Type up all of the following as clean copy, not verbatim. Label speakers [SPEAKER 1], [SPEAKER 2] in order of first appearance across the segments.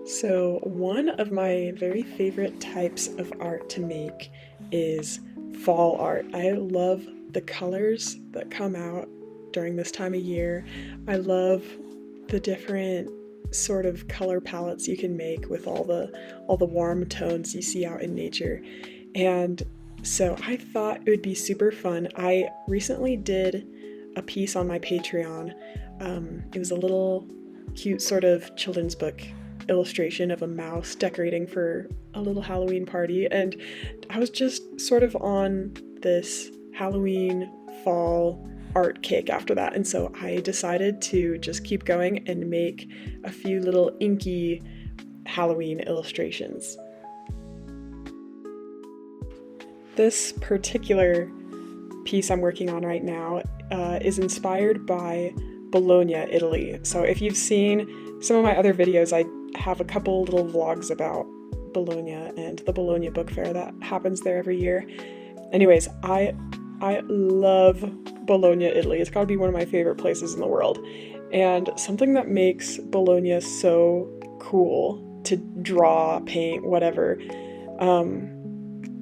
[SPEAKER 1] So, one of my very favorite types of art to make is fall art. I love the colors that come out during this time of year. I love the different sort of color palettes you can make with all the warm tones you see out in nature. And so I thought it would be super fun. I recently did a piece on my Patreon. It was a little cute sort of children's book illustration of a mouse decorating for a little Halloween party, and I was just sort of on this Halloween fall art kick after that, and so I decided to just keep going and make a few little inky Halloween illustrations. This particular piece I'm working on right now is inspired by Bologna, Italy. So if you've seen some of my other videos, I have a couple little vlogs about Bologna and the Bologna Book Fair that happens there every year. Anyways, I love Bologna, Italy. It's got to be one of my favorite places in the world. And something that makes Bologna so cool to draw, paint, whatever,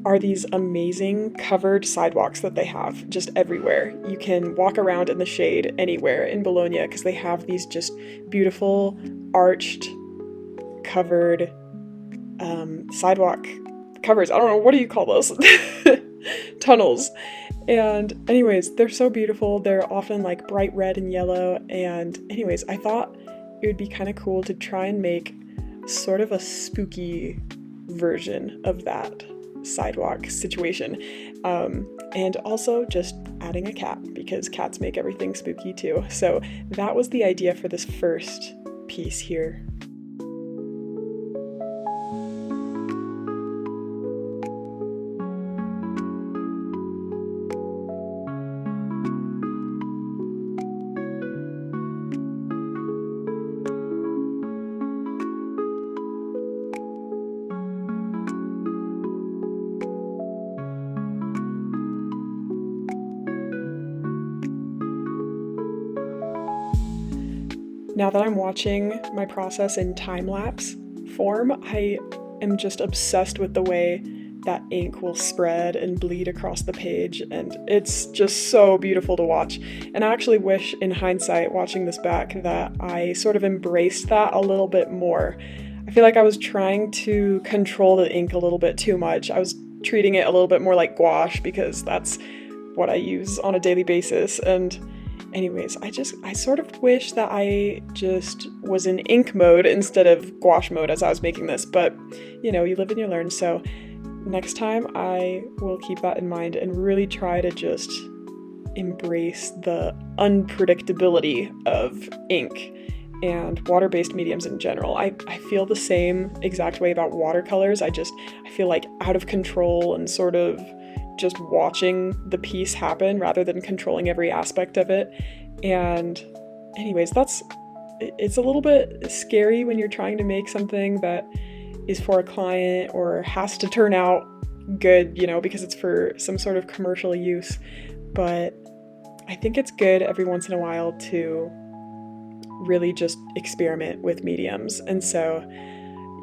[SPEAKER 1] are these amazing covered sidewalks that they have just everywhere. You can walk around in the shade anywhere in Bologna because they have these just beautiful arched covered sidewalk covers. I don't know, what do you call those? Tunnels. And anyways, they're so beautiful. They're often like bright red and yellow. And anyways, I thought it would be kind of cool to try and make sort of a spooky version of that sidewalk situation. And also just adding a cat, because cats make everything spooky too. So that was the idea for this first piece here. Now that I'm watching my process in time-lapse form, I am just obsessed with the way that ink will spread and bleed across the page, and it's just so beautiful to watch. And I actually wish, in hindsight, watching this back, that I sort of embraced that a little bit more. I feel like I was trying to control the ink a little bit too much. I was treating it a little bit more like gouache because that's what I use on a daily basis, and anyways, I sort of wish that I just was in ink mode instead of gouache mode as I was making this, but you know, you live and you learn. So next time I will keep that in mind and really try to just embrace the unpredictability of ink and water-based mediums in general. I feel the same exact way about watercolors. I feel like out of control and sort of just watching the piece happen rather than controlling every aspect of it. And anyways, it's a little bit scary when you're trying to make something that is for a client or has to turn out good, you know, because it's for some sort of commercial use. But I think it's good every once in a while to really just experiment with mediums. And so,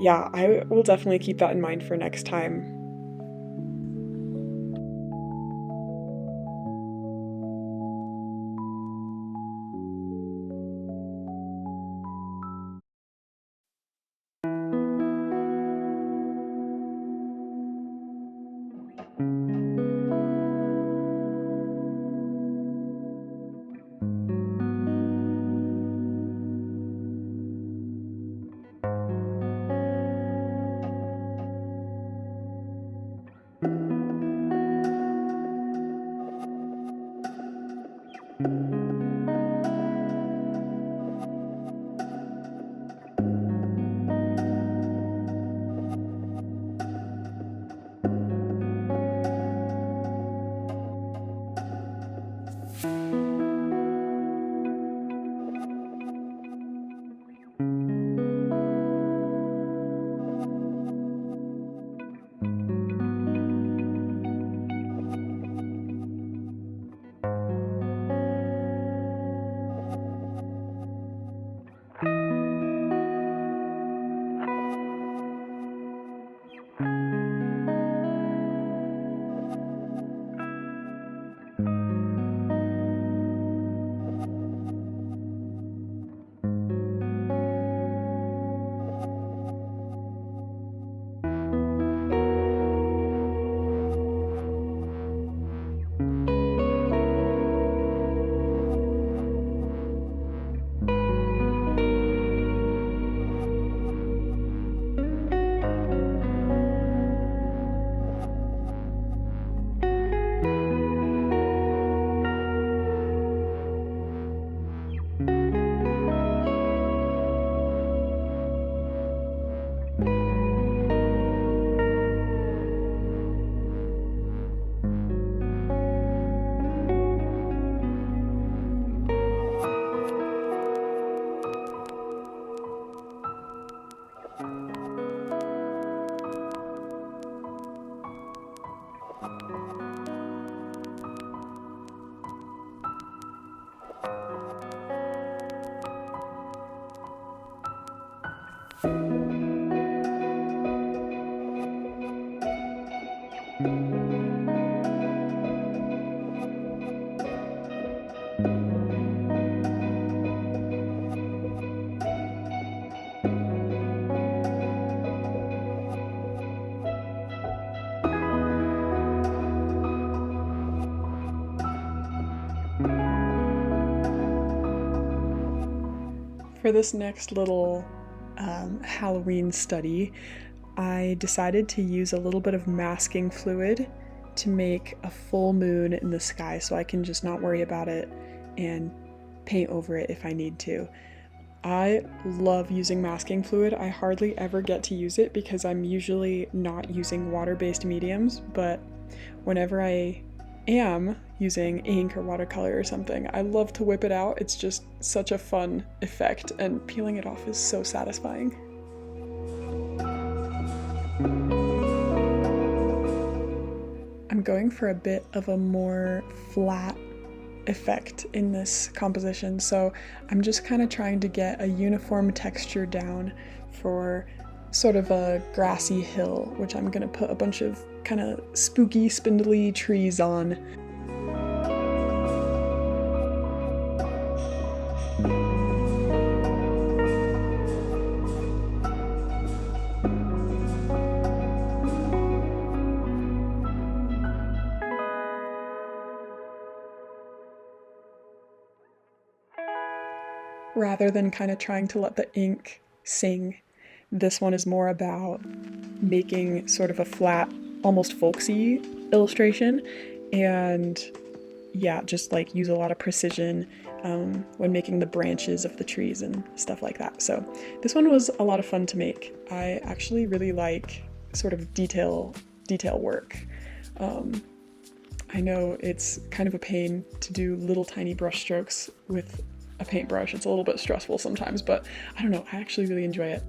[SPEAKER 1] yeah, I will definitely keep that in mind for next time. For this next little Halloween study, I decided to use a little bit of masking fluid to make a full moon in the sky so I can just not worry about it and paint over it if I need to. I love using masking fluid. I hardly ever get to use it because I'm usually not using water-based mediums, but whenever I am using ink or watercolor or something, I love to whip it out. It's just such a fun effect, and peeling it off is so satisfying. I'm going for a bit of a more flat effect in this composition, so I'm just kind of trying to get a uniform texture down for sort of a grassy hill, which I'm gonna put a bunch of kind of spooky, spindly trees on. Rather than kind of trying to let the ink sing, this one is more about making sort of a flat, almost folksy illustration, and yeah, just like use a lot of precision when making the branches of the trees and stuff like that. So this one was a lot of fun to make. I actually really like sort of detail work. I know it's kind of a pain to do little tiny brush strokes with a paintbrush. It's a little bit stressful sometimes, but I don't know, I actually really enjoy it.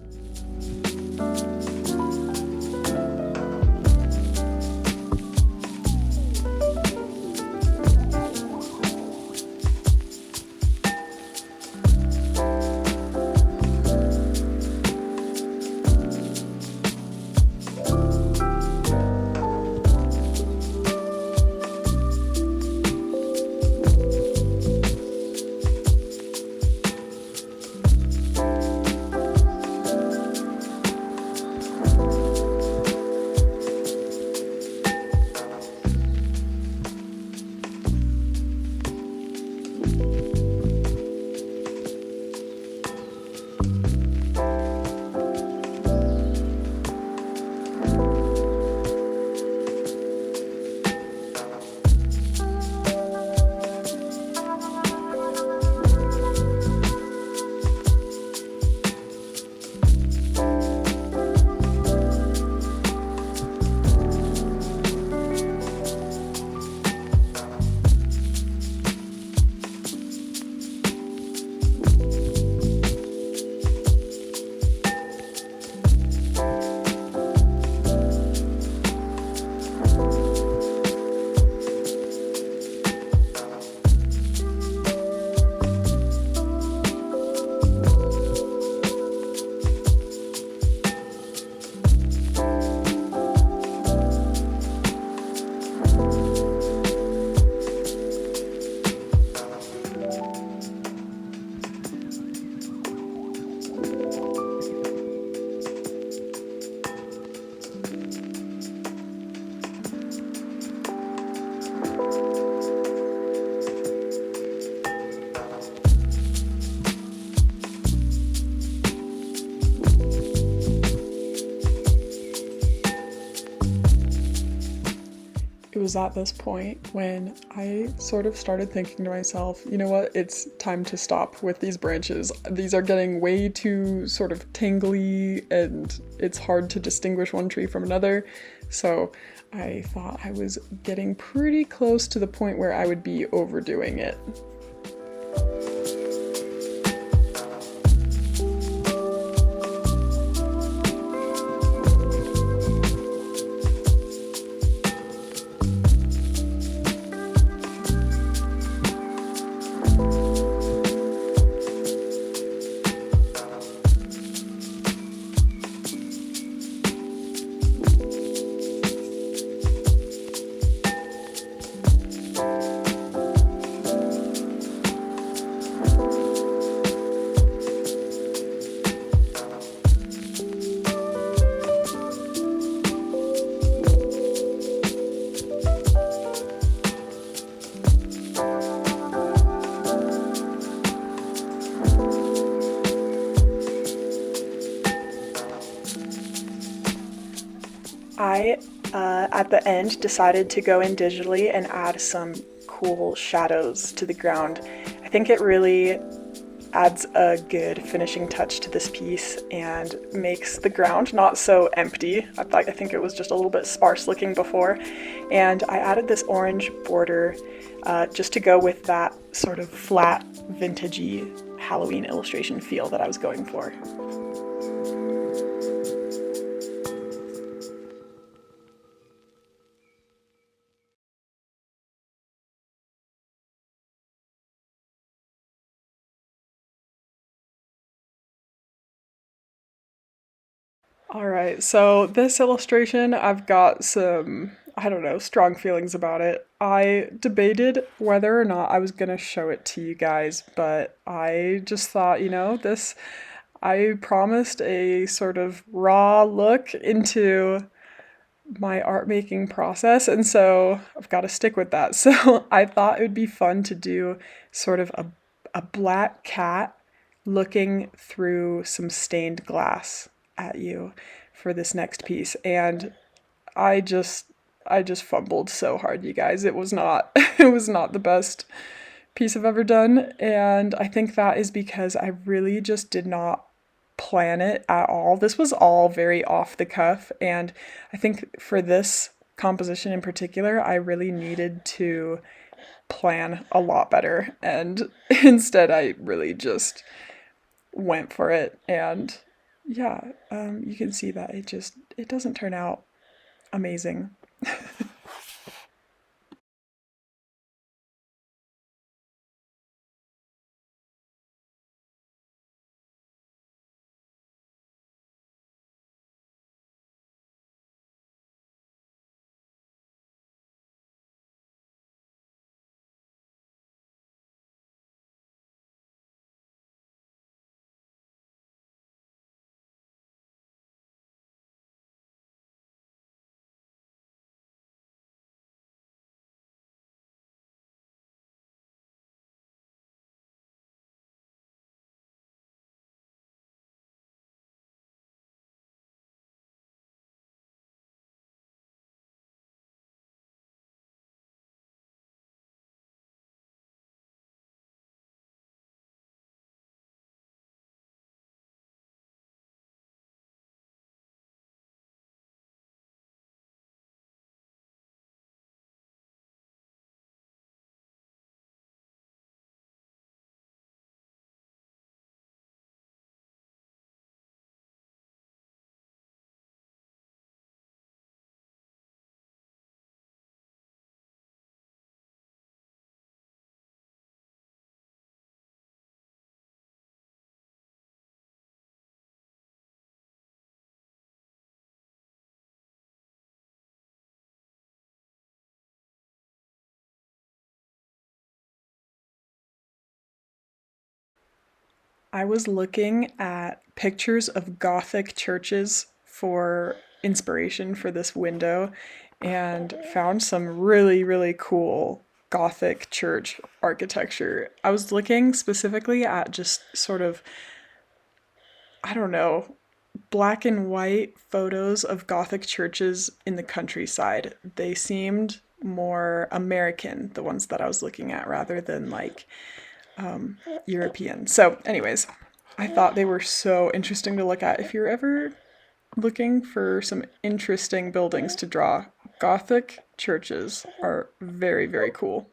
[SPEAKER 1] It was at this point when I sort of started thinking to myself, you know what, it's time to stop with these branches. These are getting way too sort of tangly and it's hard to distinguish one tree from another. So I thought I was getting pretty close to the point where I would be overdoing it. I, at the end, decided to go in digitally and add some cool shadows to the ground. I think it really adds a good finishing touch to this piece and makes the ground not so empty. I think it was just a little bit sparse looking before. And I added this orange border just to go with that sort of flat, vintagey Halloween illustration feel that I was going for. All right, so this illustration, I've got some, I don't know, strong feelings about it. I debated whether or not I was gonna show it to you guys, but I just thought, I promised a sort of raw look into my art making process, and so I've got to stick with that. So I thought it would be fun to do sort of a black cat looking through some stained glass at you for this next piece. And I just I just fumbled so hard, you guys. It was not it was not the best piece I've ever done, and I think that is because I really just did not plan it at all. This was all very off the cuff, and I think for this composition in particular, I really needed to plan a lot better, and instead I really just went for it. And yeah, you can see that it doesn't turn out amazing. I was looking at pictures of Gothic churches for inspiration for this window and found some really, really cool Gothic church architecture. I was looking specifically at just sort of, I don't know, black and white photos of Gothic churches in the countryside. They seemed more American, the ones that I was looking at, rather than like European. So, anyways, I thought they were so interesting to look at. If you're ever looking for some interesting buildings to draw, Gothic churches are very, very cool.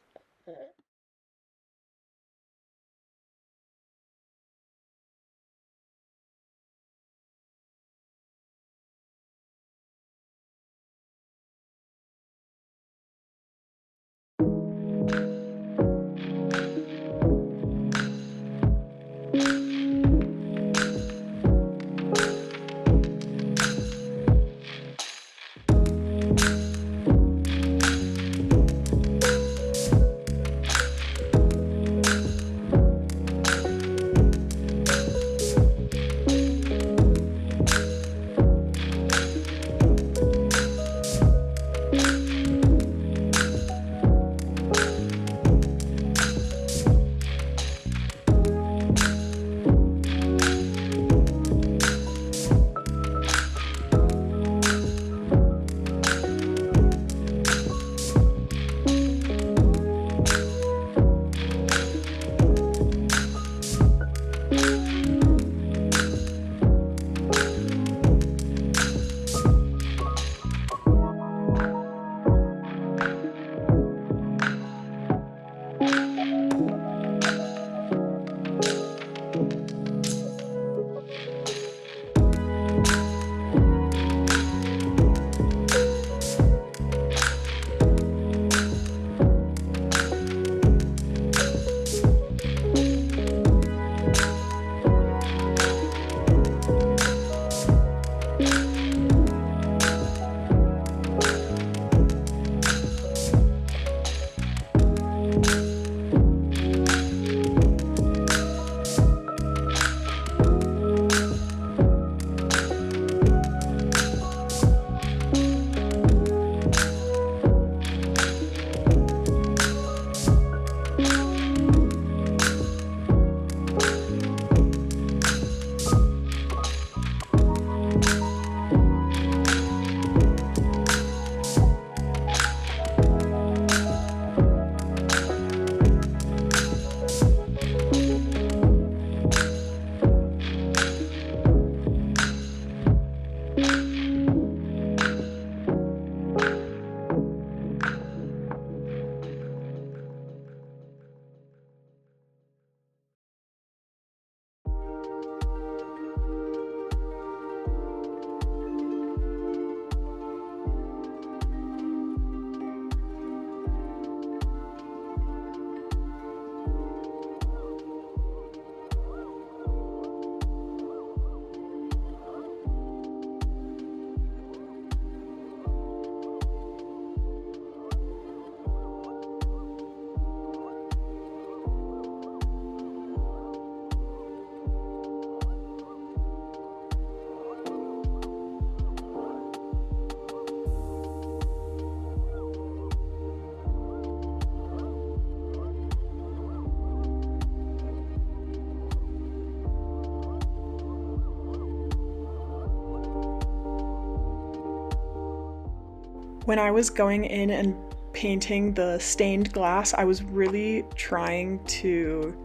[SPEAKER 1] When I was going in and painting the stained glass, I was really trying to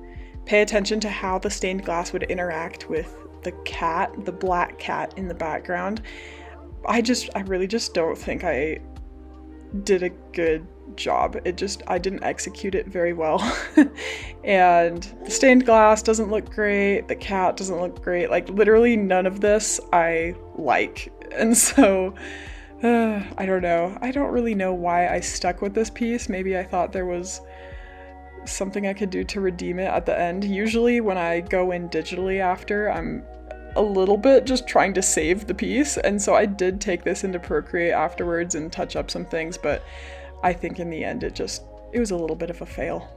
[SPEAKER 1] pay attention to how the stained glass would interact with the cat, the black cat in the background. I really just don't think I did a good job. I didn't execute it very well. And the stained glass doesn't look great, the cat doesn't look great, like literally none of this I like. And so I don't know. I don't really know why I stuck with this piece. Maybe I thought there was something I could do to redeem it at the end. Usually when I go in digitally after, I'm a little bit just trying to save the piece, and so I did take this into Procreate afterwards and touch up some things, but I think in the end it was a little bit of a fail.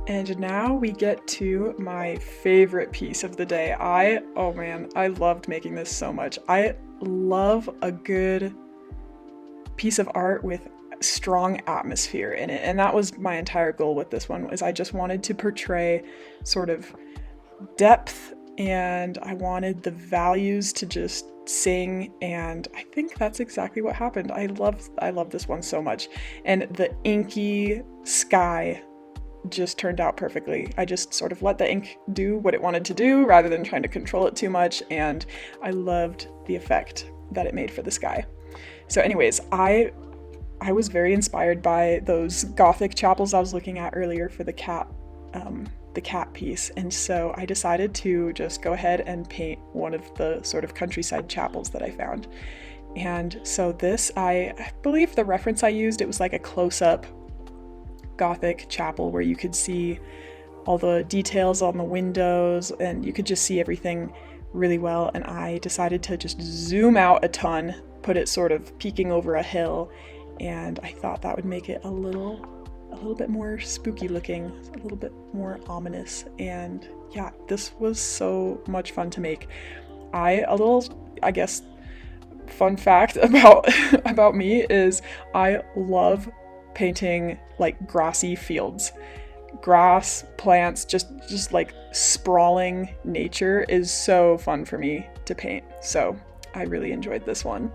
[SPEAKER 1] And now we get to my favorite piece of the day. Oh man, I loved making this so much. I love a good piece of art with strong atmosphere in it. And that was my entire goal with this one, was I just wanted to portray sort of depth, and I wanted the values to just sing, and I think that's exactly what happened. I love this one so much. And the inky sky just turned out perfectly. I just sort of let the ink do what it wanted to do rather than trying to control it too much, and I loved the effect that it made for the sky. So anyways, I was very inspired by those Gothic chapels I was looking at earlier for the cat piece, and so I decided to just go ahead and paint one of the sort of countryside chapels that I found. And so this, I believe the reference I used, it was like a close-up Gothic chapel where you could see all the details on the windows and you could just see everything really well, and I decided to just zoom out a ton, put it sort of peeking over a hill, and I thought that would make it a little bit more spooky looking, a little bit more ominous. And yeah, this was so much fun to make. I guess fun fact about me is I love painting like grassy fields. Grass, plants, just like sprawling nature is so fun for me to paint. So I really enjoyed this one.